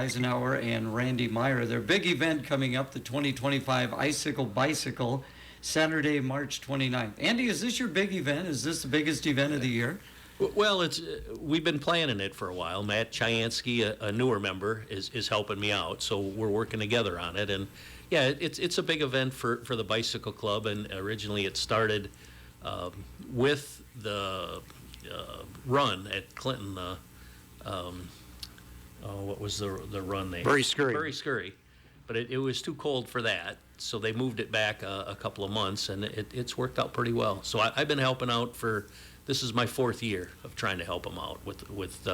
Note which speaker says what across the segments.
Speaker 1: Isenhouer and Randy Meier. Their big event coming up, the 2025 Icicle Bicycle, Saturday, March 29th. Andy, is this your big event? Is this the biggest event of the year?
Speaker 2: Well, we've been planning it for a while. Matt Chayansky, a newer member, is helping me out, so we're working together on it. And yeah, it's a big event for the bicycle club. And originally it started with the run at Clinton. What was the run name?
Speaker 3: Very Scurry.
Speaker 2: Very Scurry. But it was too cold for that, so they moved it back a couple of months, and it's worked out pretty well. So I've been helping out this is my 4th year of trying to help them out with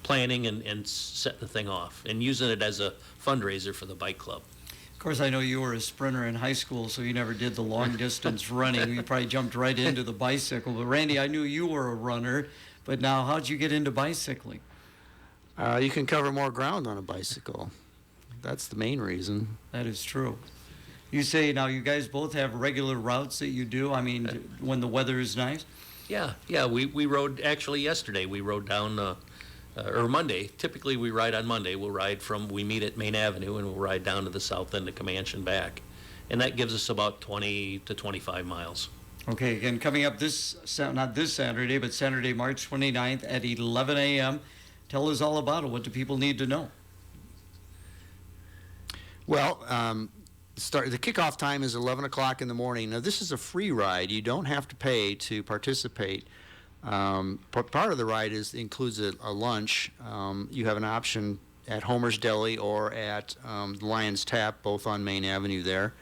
Speaker 2: planning and setting the thing off and using it as a fundraiser for the bike club.
Speaker 1: Of course, I know you were a sprinter in high school, so you never did the long distance running. You probably jumped right into the bicycle. But Randy, I knew you were a runner, but now how'd you get into bicycling?
Speaker 3: You can cover more ground on a bicycle. That's the main reason.
Speaker 1: That is true. You say now you guys both have regular routes that you do, I mean, when the weather is nice?
Speaker 2: Yeah, we rode, actually yesterday, we rode down, or Monday. Typically we ride on Monday. We meet at Main Avenue and we'll ride down to the south end of Comanche and back. And that gives us about 20 to 25 miles.
Speaker 1: Okay, again, coming up not this Saturday, but Saturday, March 29th at 11 a.m. Tell us all about it. What do people need to know?
Speaker 3: Well, the kickoff time is 11 o'clock in the morning. Now, this is a free ride. You don't have to pay to participate. Part of the ride includes a lunch. You have an option at Homer's Deli or at the Lion's Tap, both on Main Avenue there,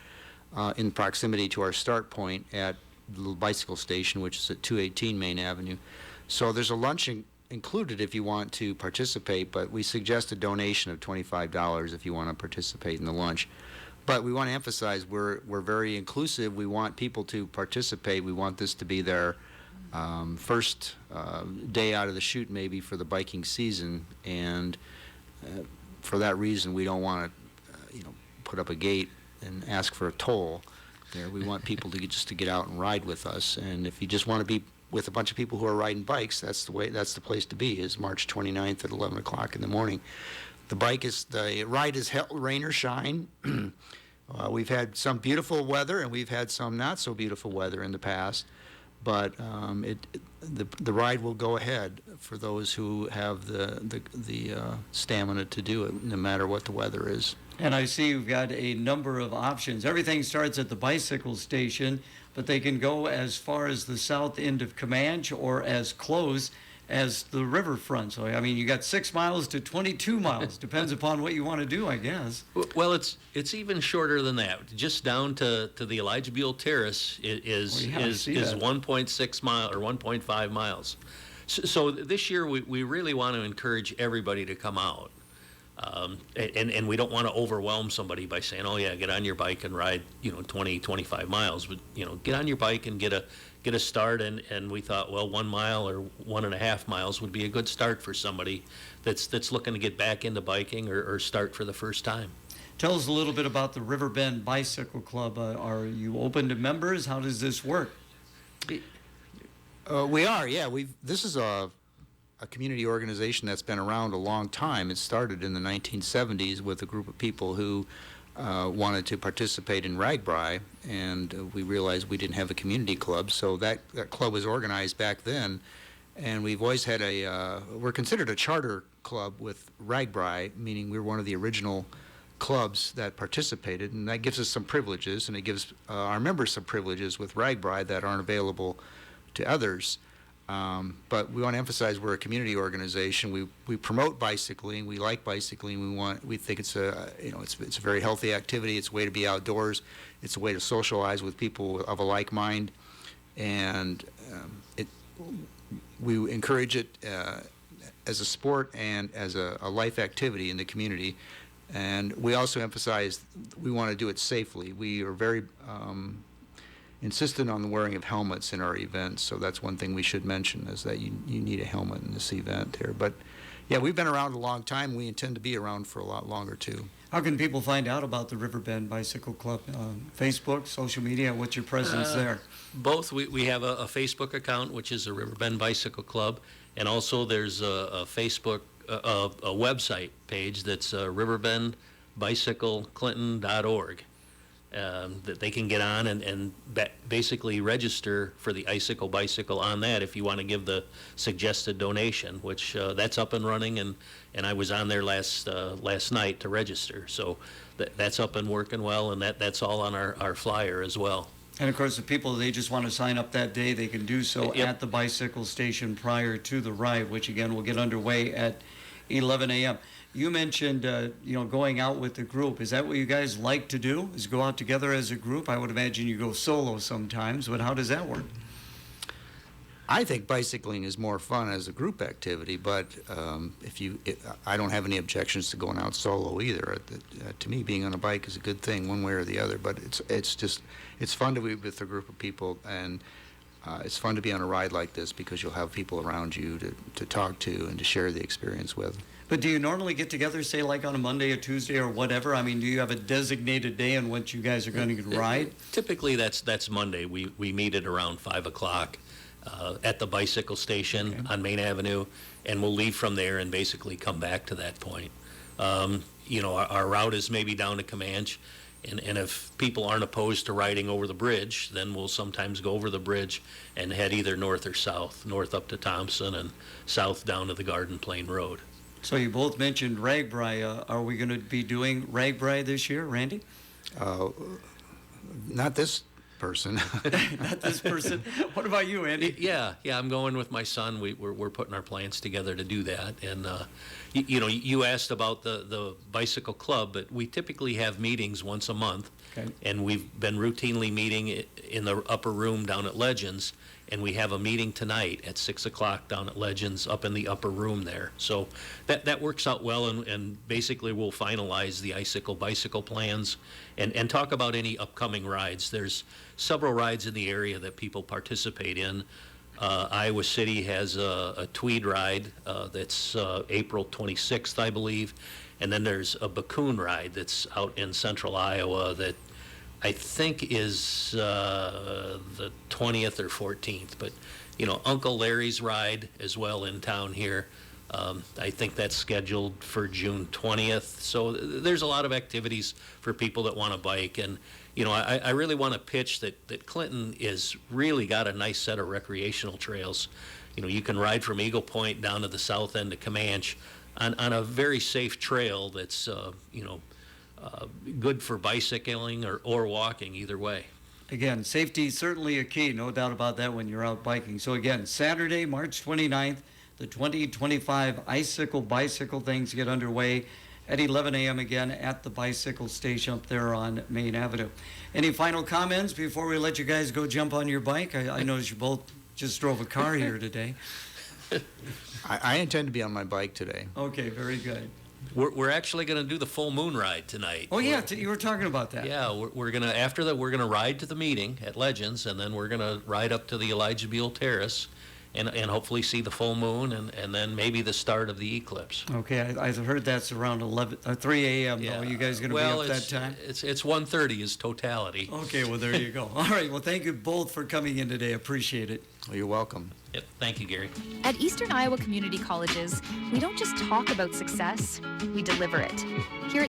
Speaker 3: in proximity to our start point at the little bicycle station, which is at 218 Main Avenue. So there's a lunch included if you want to participate, but we suggest a donation of $25 if you want to participate in the lunch. But we want to emphasize we're very inclusive. We want people to participate. We want this to be their first day out of the chute maybe for the biking season, and for that reason we don't want to put up a gate and ask for a toll there. We want people to get out and ride with us, and if you just want to be with a bunch of people who are riding bikes, that's the place to be, is March 29th at 11 o'clock in the morning. The ride is hell, rain or shine. We've had some beautiful weather and we've had some not so beautiful weather in the past, but the ride will go ahead for those who have the stamina to do it, no matter what the weather is.
Speaker 1: And I see you've got a number of options. Everything starts at the bicycle station, but they can go as far as the south end of Comanche or as close as the riverfront. So, I mean, you got 6 miles to 22 miles. Depends upon what you want to do, I guess.
Speaker 2: Well, it's even shorter than that. Just down to the Elijah Buell Terrace is 1.6 mile or 1.5 miles. So this year we really want to encourage everybody to come out. And we don't want to overwhelm somebody by saying, oh yeah, get on your bike and ride 20, 25 miles, but get on your bike and get a start. And we thought, well, 1 mile or 1.5 miles would be a good start for somebody that's looking to get back into biking or start for the first time.
Speaker 1: Tell us a little bit about the Riverbend Bicycle Club. Are you open to members? How does this work?
Speaker 3: We are, yeah. This is a community organization that's been around a long time. It started in the 1970s with a group of people who wanted to participate in RAGBRAI, and we realized we didn't have a community club, so that club was organized back then. And we've always had we're considered a charter club with RAGBRAI, meaning we're one of the original clubs that participated, and that gives us some privileges, and it gives our members some privileges with RAGBRAI that aren't available to others. But we want to emphasize we're a community organization. We promote bicycling. We like bicycling. We think it's a very healthy activity. It's a way to be outdoors. It's a way to socialize with people of a like mind, and we encourage it as a sport and as a life activity in the community. And we also emphasize we want to do it safely. We are very insistent on the wearing of helmets in our events, so that's one thing we should mention, is that you need a helmet in this event here. But yeah, we've been around a long time. We intend to be around for a lot longer too.
Speaker 1: How can people find out about the Riverbend Bicycle Club? Facebook, social media, what's your presence there?
Speaker 2: Both. We have a Facebook account, which is a Riverbend Bicycle Club, and also there's a Facebook a website page that's riverbendbicycleclinton.org. That they can get on and basically register for the Icicle Bicycle on that if you want to give the suggested donation, which that's up and running, and I was on there last night to register. So that's up and working well, and that's all on our flyer as well.
Speaker 1: And of course, the people, they just want to sign up that day, they can do so
Speaker 2: Yep.
Speaker 1: at the bicycle station prior to the ride, which again will get underway at 11 a.m. You mentioned, going out with the group. Is that what you guys like to do? Is go out together as a group? I would imagine you go solo sometimes, but how does that work?
Speaker 3: I think bicycling is more fun as a group activity, but I don't have any objections to going out solo either. To me, being on a bike is a good thing, one way or the other. But it's fun to be with a group of people, and it's fun to be on a ride like this because you'll have people around you to talk to and to share the experience with.
Speaker 1: But do you normally get together, say, like on a Monday or Tuesday or whatever? I mean, do you have a designated day on which you guys are going to ride?
Speaker 2: Typically, that's Monday. We meet at around 5 o'clock at the bicycle station on Main Avenue, and we'll leave from there and basically come back to that point. Our route is maybe down to Comanche, and if people aren't opposed to riding over the bridge, then we'll sometimes go over the bridge and head either north or south, north up to Thompson and south down to the Garden Plain Road.
Speaker 1: So you both mentioned RAGBRAI. Are we going to be doing RAGBRAI this year, Randy?
Speaker 3: Not this person.
Speaker 1: Not this person. What about you, Andy?
Speaker 2: Yeah, I'm going with my son. We're putting our plans together to do that. And you asked about the bicycle club, but we typically have meetings once a month.
Speaker 1: Okay.
Speaker 2: And we've been routinely meeting in the upper room down at Legends, and we have a meeting tonight at 6 o'clock down at Legends up in the upper room there. So that works out well, and basically we'll finalize the Icicle Bicycle plans and talk about any upcoming rides. There's several rides in the area that people participate in. Iowa City has a Tweed ride that's April 26th, I believe. And then there's a Bakun ride that's out in central Iowa that I think is the 20th or 14th. But, Uncle Larry's ride as well in town here. I think that's scheduled for June 20th. So there's a lot of activities for people that want to bike. And, I really want to pitch that Clinton is really got a nice set of recreational trails. You can ride from Eagle Point down to the south end of Comanche on a very safe trail that's, good for bicycling or walking either way.
Speaker 1: Again, safety is certainly a key, no doubt about that when you're out biking. So again, Saturday, March 29th, the 2025 Icicle Bicycle things get underway at 11 a.m. again at the bicycle station up there on Main Avenue. Any final comments before we let you guys go jump on your bike? I noticed you both just drove a car here today.
Speaker 3: I intend to be on my bike today.
Speaker 1: Okay, very good.
Speaker 2: We're actually going to do the full moon ride tonight.
Speaker 1: Oh yeah, you were talking about that.
Speaker 2: Yeah, we're gonna after that we're gonna ride to the meeting at Legends, and then we're gonna ride up to the Elijah Beale Terrace, and hopefully see the full moon, and then maybe the start of the eclipse.
Speaker 1: Okay, I heard that's around 3 a.m.
Speaker 2: Yeah.
Speaker 1: Though. Are you guys going to be up that time?
Speaker 2: It's 1:30 is totality.
Speaker 1: Okay, well there you go. All right, well thank you both for coming in today. Appreciate it.
Speaker 3: Well, you're welcome.
Speaker 2: Yep, thank you, Gary.
Speaker 4: At Eastern Iowa Community Colleges, we don't just talk about success, we deliver it. Here at